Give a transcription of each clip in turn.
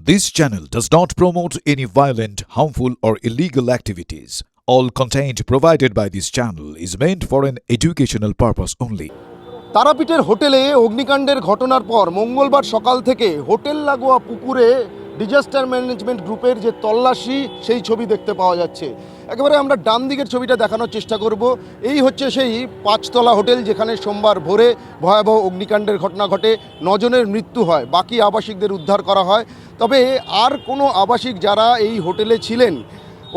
This channel does not promote any violent, harmful, or illegal activities. All content provided by this channel is meant for an educational purpose only. তারাপীঠের হোটেলে অগ্নিকাণ্ডের ঘটনার পর মঙ্গলবার সকাল থেকে হোটেল লাগোয়া পুকুরে ডিজাস্টার ম্যানেজমেন্ট গ্রুপের যে তল্লাশি সেই ছবি দেখতে পাওয়া যাচ্ছে। একেবারে আমরা ডান দিকের ছবিটা দেখানোর চেষ্টা করব। এই হচ্ছে সেই 5তলা হোটেল যেখানে সোমবার ভোরে ভয়াবহ অগ্নিকাণ্ডের ঘটনা ঘটে, 9 জনের মৃত্যু হয়, বাকি আবাসিকদের উদ্ধার করা হয়। তবে আর কোনো আবাসিক যারা এই হোটেলে ছিলেন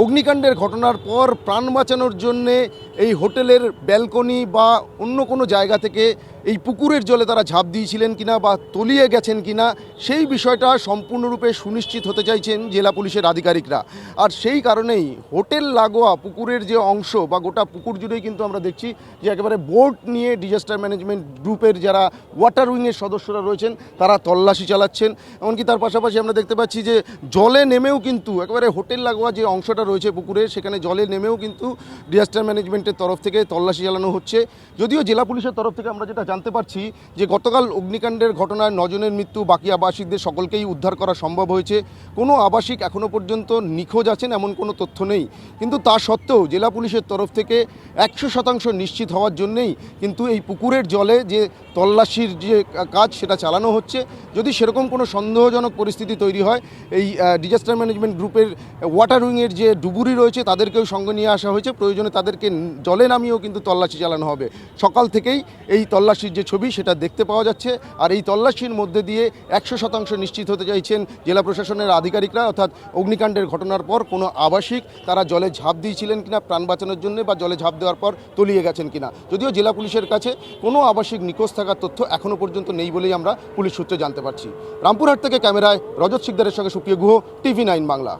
অগ্নিকাণ্ডের ঘটনার পর প্রাণ বাঁচানোর জন্যে এই হোটেলের ব্যালকনি বা অন্য কোনো জায়গা থেকে এই পুকুরের জলে তারা ঝাঁপ দিয়েছিলেন কিনা বা তলিয়ে গেছেন কিনা সেই বিষয়টা সম্পূর্ণরূপে সুনিশ্চিত হতে চাইছেন জেলা পুলিশের আধিকারিকরা। আর সেই কারণেই হোটেল লাগোয়া পুকুরের যে অংশ বা গোটা পুকুর জুড়েই কিন্তু আমরা দেখছি যে একেবারে বোট নিয়ে ডিজাস্টার ম্যানেজমেন্ট গ্রুপের যারা ওয়াটার উইংয়ের সদস্যরা রয়েছেন তারা তল্লাশি চালাচ্ছেন। এমনকি তার পাশাপাশি আমরা দেখতে পাচ্ছি যে জলে নেমেও কিন্তু একেবারে হোটেল লাগোয়া যে অংশটা রয়েছে পুকুরে সেখানে জলে নেমেও কিন্তু ডিজাস্টার ম্যানেজমেন্টের তরফ থেকে তল্লাশি চালানো হচ্ছে। যদিও জেলা পুলিশের তরফ থেকে আমরা যেটা জানতে পারছি যে গতকাল অগ্নিকাণ্ডের ঘটনায় 9 জনের মৃত্যু, বাকি আবাসিকদের সকলকেই উদ্ধার করা সম্ভব হয়েছে। কোনো আবাসিক এখনও পর্যন্ত নিখোঁজ আছেন এমন কোনো তথ্য নেই, কিন্তু তা সত্ত্বেও জেলা পুলিশের তরফ থেকে 100% নিশ্চিত হওয়ার জন্যেই কিন্তু এই পুকুরের জলে যে তল্লাশির যে কাজ সেটা চালানো হচ্ছে। যদি সেরকম কোনো সন্দেহজনক পরিস্থিতি তৈরি হয় এই ডিজাস্টার ম্যানেজমেন্ট গ্রুপের ওয়াটার উইংয়ের যে ডুবুরি রয়েছে তাদেরকেও সঙ্গে নিয়ে আসা হয়েছে। প্রয়োজনে তাদেরকে জলে নামিয়েও কিন্তু তল্লাশি চালানো হবে। সকাল থেকেই এই তল্লাশির যে ছবি সেটা দেখতে পাওয়া যাচ্ছে। আর এই তল্লাশির মধ্যে দিয়ে 100% নিশ্চিত হতে চাইছেন জেলা প্রশাসনের আধিকারিকরা, অর্থাৎ অগ্নিকাণ্ডের ঘটনার পর কোনো আবাসিক তারা জলে ঝাঁপ দিয়েছিলেন কিনা প্রাণ বাঁচানোর জন্য বা জলে ঝাঁপ দেওয়ার পর তলিয়ে গেছেন কিনা। যদিও জেলা পুলিশের কাছে কোনো আবাসিক নিখোঁজ থাকার তথ্য এখনও পর্যন্ত নেই বলেই আমরা পুলিশ সূত্রে জানতে পারছি। রামপুরহাট থেকে ক্যামেরায় রজত শিকদারের সঙ্গে সুপ্রিয় গুহ, TV9 বাংলা।